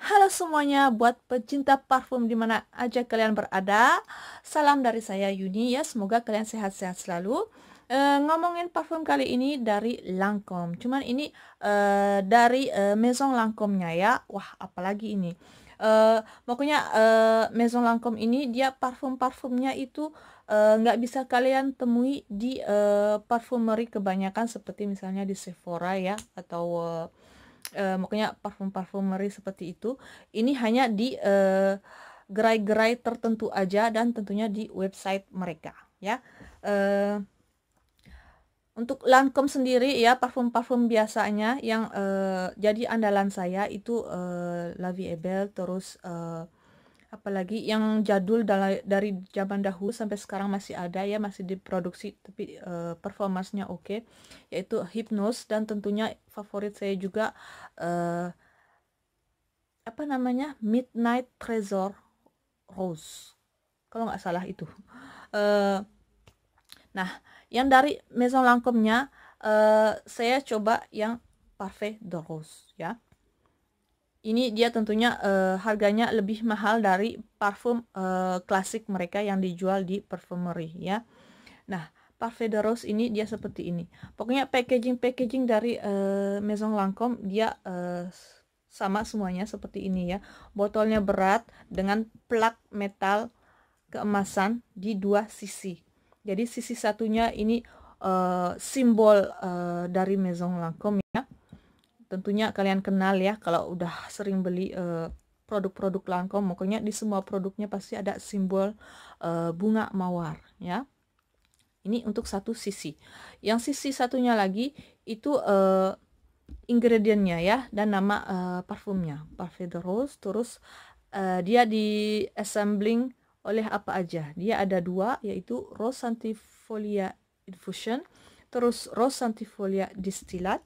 Halo semuanya, buat pecinta parfum di mana aja kalian berada. Salam dari saya Yuni ya, semoga kalian sehat-sehat selalu. Ngomongin parfum kali ini dari Lancome. Cuman ini dari Maison Lancome-nya ya. Wah, apalagi ini. Pokoknya Maison Lancome ini dia parfum-parfumnya itu nggak bisa kalian temui di parfumery kebanyakan seperti misalnya di Sephora ya atau makanya parfum-parfumery seperti itu. Ini hanya di gerai-gerai tertentu aja dan tentunya di website mereka ya. Eh, untuk Lancome sendiri ya parfum-parfum biasanya yang jadi andalan saya itu La Vie est Belle, terus apalagi yang jadul dari zaman dahulu sampai sekarang masih ada ya, masih diproduksi tapi performanya oke, yaitu Hypnose. Dan tentunya favorit saya juga apa namanya, Midnight Treasure Rose kalau nggak salah itu. Eh, nah, yang dari Maison Lancome-nya saya coba yang Parfait de Rose ya. Ini dia tentunya harganya lebih mahal dari parfum klasik mereka yang dijual di perfumery ya. Nah, Parfait de Rose ini dia seperti ini. Pokoknya packaging dari Maison Lancome dia sama semuanya seperti ini ya. Botolnya berat dengan plak metal keemasan di dua sisi. Jadi sisi satunya ini simbol dari Maison Lancome ya. Tentunya kalian kenal ya kalau udah sering beli produk-produk Lancome. Pokoknya di semua produknya pasti ada simbol bunga mawar ya. Ini untuk satu sisi. Yang sisi satunya lagi itu ingredientnya ya dan nama parfumnya, Parfait de Rose. Terus dia di assembling oleh apa aja? Dia ada dua, yaitu Rose Santifolia Infusion, terus Rose Santifolia Distillat,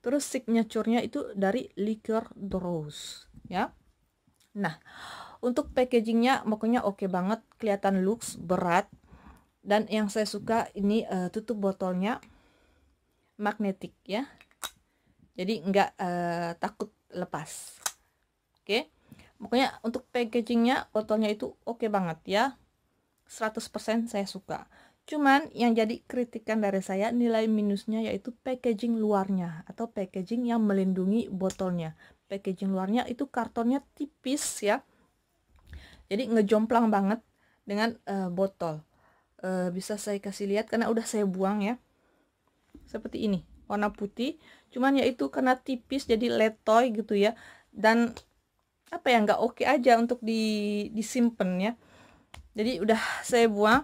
terus signaturenya itu dari Liqueur de Rose ya. Nah, untuk packagingnya pokoknya oke banget, kelihatan lux, berat. Dan yang saya suka ini tutup botolnya magnetik ya, jadi nggak takut lepas. Oke, pokoknya untuk packagingnya botolnya itu oke banget ya, 100% saya suka. Cuman yang jadi kritikan dari saya, nilai minusnya yaitu packaging luarnya atau packaging yang melindungi botolnya. Packaging luarnya itu kartonnya tipis ya, jadi ngejomplang banget dengan botol. Bisa saya kasih lihat karena udah saya buang ya, seperti ini warna putih. Cuman ya itu karena tipis jadi letoy gitu ya, dan apa ya, nggak oke aja untuk disimpan ya, jadi udah saya buang.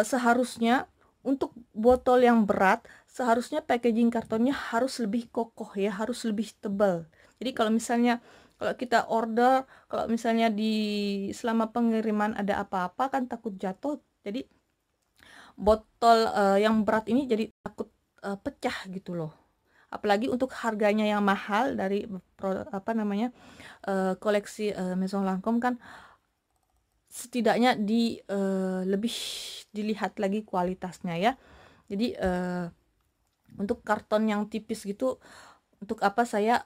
Seharusnya untuk botol yang berat seharusnya packaging kartonnya harus lebih kokoh ya, harus lebih tebal. Jadi kalau misalnya kalau kita order, kalau misalnya selama pengiriman ada apa-apa kan takut jatuh, jadi botol yang berat ini jadi takut pecah gitu loh. Apalagi untuk harganya yang mahal dari apa namanya, koleksi Maison Lancome kan setidaknya lebih dilihat lagi kualitasnya ya. Jadi untuk karton yang tipis gitu, untuk apa saya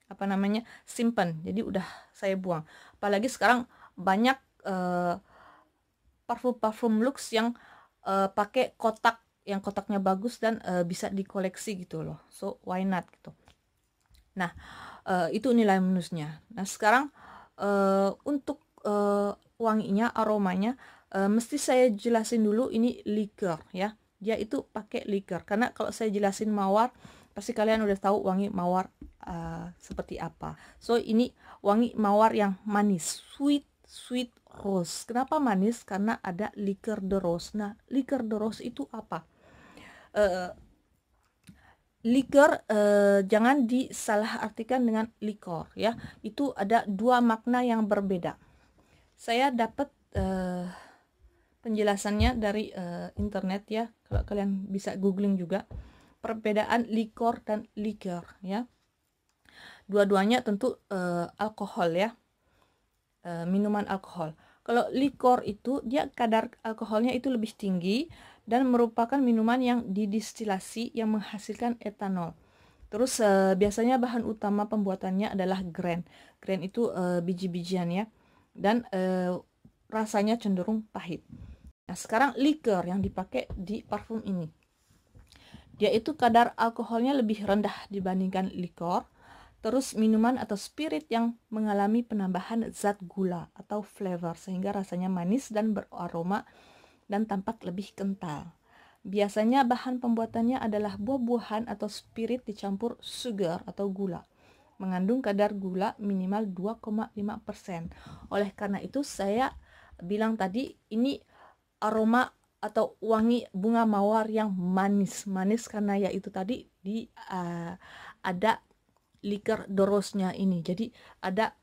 apa namanya, simpan, jadi udah saya buang. Apalagi sekarang banyak parfum-parfum luxe yang pakai kotak, yang kotaknya bagus dan bisa dikoleksi gitu loh, so why not gitu. Nah, itu nilai minusnya. Nah, sekarang untuk wanginya, aromanya, mesti saya jelasin dulu ini liqueur ya. Dia itu pakai liqueur. Karena kalau saya jelasin mawar, pasti kalian udah tahu wangi mawar seperti apa. So, ini wangi mawar yang manis, sweet rose. Kenapa manis? Karena ada liqueur de rose. Nah, liqueur de rose itu apa? Liqueur jangan disalahartikan dengan likor ya. Itu ada dua makna yang berbeda. Saya dapat penjelasannya dari internet ya. Kalau kalian bisa googling juga perbedaan likor dan liqueur ya. Dua-duanya tentu alkohol ya. Minuman alkohol. Kalau likor itu dia kadar alkoholnya itu lebih tinggi dan merupakan minuman yang didistilasi yang menghasilkan etanol. Terus biasanya bahan utama pembuatannya adalah grain. Grain itu biji-bijian ya. Dan rasanya cenderung pahit. Nah, sekarang liquor yang dipakai di parfum ini. Dia itu kadar alkoholnya lebih rendah dibandingkan likor. Terus minuman atau spirit yang mengalami penambahan zat gula atau flavor sehingga rasanya manis dan beraroma dan tampak lebih kental. Biasanya bahan pembuatannya adalah buah-buahan atau spirit dicampur sugar atau gula. Mengandung kadar gula minimal 2,5%. Oleh karena itu saya bilang tadi ini aroma atau wangi bunga mawar yang manis karena ya itu tadi ada liqueur de rose-nya ini. Jadi ada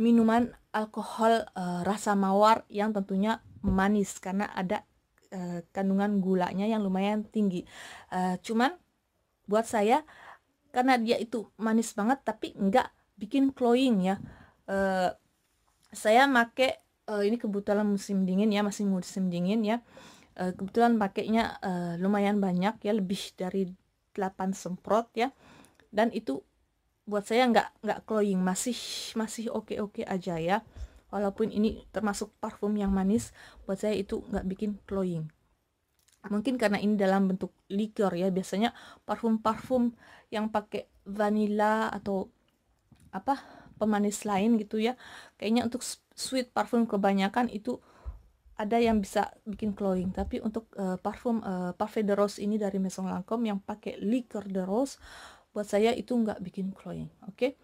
minuman alkohol rasa mawar yang tentunya manis karena ada kandungan gulanya yang lumayan tinggi. Cuman buat saya karena dia itu manis banget tapi nggak bikin cloying ya. Saya make ini kebetulan musim dingin ya, masih musim dingin ya. Kebetulan pakainya lumayan banyak ya, lebih dari 8 semprot ya. Dan itu buat saya nggak cloying, masih oke aja ya. Walaupun ini termasuk parfum yang manis, buat saya itu nggak bikin cloying. Mungkin karena ini dalam bentuk liquor ya. Biasanya parfum-parfum yang pakai vanilla atau apa pemanis lain gitu ya, kayaknya untuk sweet parfum kebanyakan itu ada yang bisa bikin cloying. Tapi untuk parfum Parfait de Rose ini dari Maison Lancôme yang pakai liqueur de rose, buat saya itu nggak bikin cloying. Oke.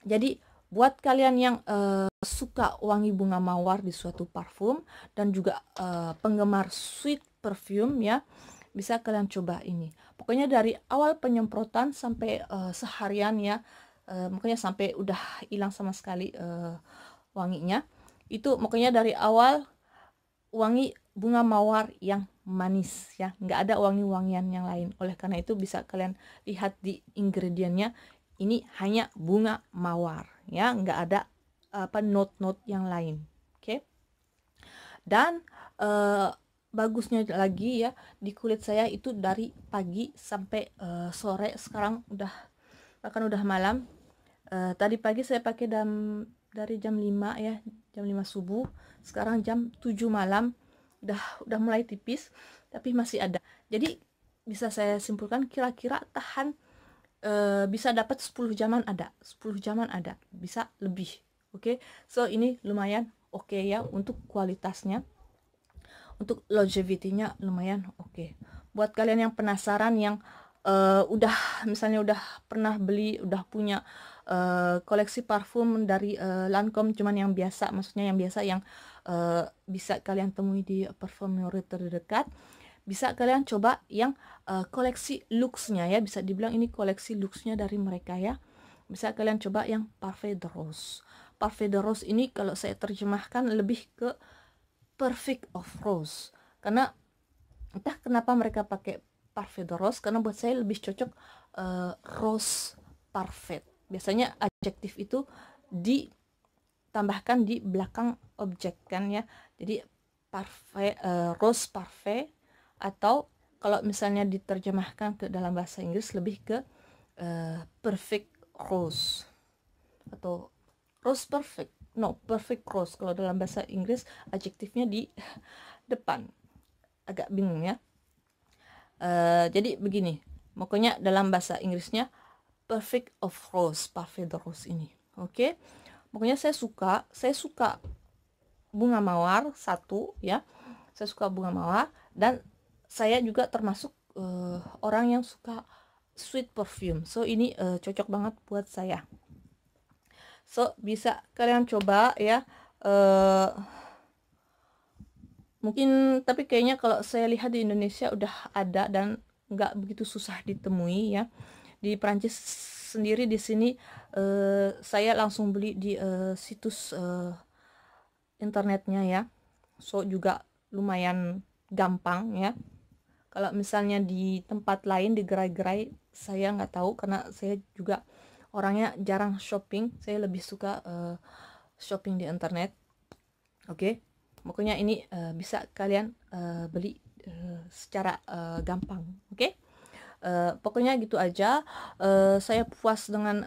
Jadi buat kalian yang suka wangi bunga mawar di suatu parfum dan juga penggemar sweet perfume ya, bisa kalian coba ini. Pokoknya dari awal penyemprotan sampai seharian ya, makanya sampai udah hilang sama sekali wanginya. Itu makanya dari awal wangi bunga mawar yang manis ya, nggak ada wangi-wangian yang lain. Oleh karena itu bisa kalian lihat di ingredientnya, ini hanya bunga mawar ya, nggak ada apa note-note yang lain. Oke. Dan bagusnya lagi ya, di kulit saya itu dari pagi sampai sore. Sekarang bahkan udah malam. Tadi pagi saya pakai dari jam 5 ya, jam 5 subuh. Sekarang jam 7 malam. Udah mulai tipis tapi masih ada. Jadi bisa saya simpulkan kira-kira tahan bisa dapat 10 jaman ada. 10 jaman ada, bisa lebih. Oke. So ini lumayan oke ya untuk kualitasnya. Untuk longevity-nya lumayan oke. Buat kalian yang penasaran yang misalnya udah pernah beli, udah punya koleksi parfum dari Lancome, cuman yang biasa, maksudnya yang biasa yang bisa kalian temui di parfumerie terdekat, bisa kalian coba yang koleksi luxe-nya ya, bisa dibilang ini koleksi luxe-nya dari mereka ya. Bisa kalian coba yang Parfait de Rose. Parfait de Rose ini kalau saya terjemahkan lebih ke Perfect of Rose, karena entah kenapa mereka pakai Parfait de Rose, karena buat saya lebih cocok rose parfait. Biasanya adjektif itu ditambahkan di belakang objek kan ya, jadi parfait, rose parfait, atau kalau misalnya diterjemahkan ke dalam bahasa Inggris lebih ke perfect rose atau rose perfect. Perfect rose kalau dalam bahasa Inggris adjektifnya di depan, agak bingung ya. Jadi begini, pokoknya dalam bahasa Inggrisnya Perfect of Rose, Parfait de Rose ini. Oke. Pokoknya saya suka bunga mawar satu ya. Saya suka bunga mawar dan saya juga termasuk orang yang suka sweet perfume. So ini cocok banget buat saya. So bisa kalian coba ya. Mungkin tapi kayaknya kalau saya lihat di Indonesia udah ada dan nggak begitu susah ditemui ya. Di Prancis sendiri di sini saya langsung beli di situs internetnya ya. So juga lumayan gampang ya. Kalau misalnya di tempat lain di gerai-gerai saya nggak tahu karena saya juga orangnya jarang shopping. Saya lebih suka shopping di internet. Oke. Pokoknya ini bisa kalian beli secara gampang. Oke. Pokoknya gitu aja. Saya puas dengan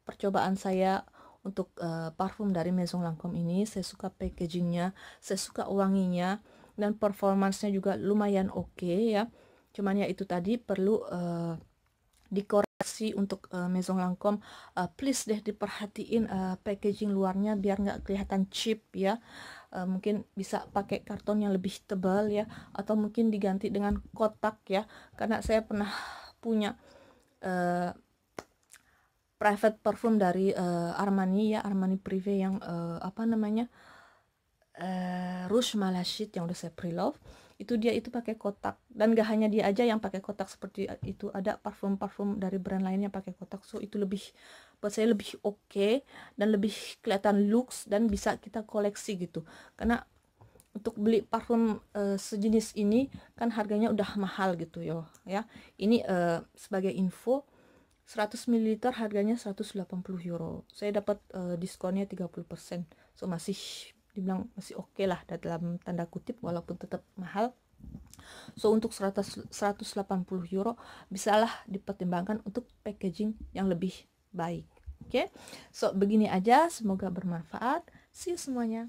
percobaan saya untuk parfum dari Maison Lancome ini. Saya suka packagingnya, saya suka wanginya, dan performansnya juga lumayan oke ya. Cuman ya itu tadi perlu dikoreksi untuk Maison Lancome. Please deh diperhatiin packaging luarnya biar nggak kelihatan cheap ya. Mungkin bisa pakai karton yang lebih tebal ya, atau mungkin diganti dengan kotak ya, karena saya pernah punya uh, private parfum dari Armani ya, Armani Privé yang apa namanya, Rouge Malachite yang udah saya pre-love, itu dia itu pakai kotak, dan gak hanya dia aja yang pakai kotak seperti itu, ada parfum-parfum dari brand lainnya pakai kotak. So itu lebih, buat saya lebih oke, dan lebih kelihatan looks, dan bisa kita koleksi gitu. Karena untuk beli parfum sejenis ini kan harganya udah mahal gitu ya. Ini sebagai info, 100 ml harganya 180 euro. Saya dapat diskonnya 30%. So masih dibilang masih oke lah dalam tanda kutip, walaupun tetap mahal. So untuk 180 euro bisalah dipertimbangkan untuk packaging yang lebih baik. Oke. So begini aja, semoga bermanfaat. See you semuanya.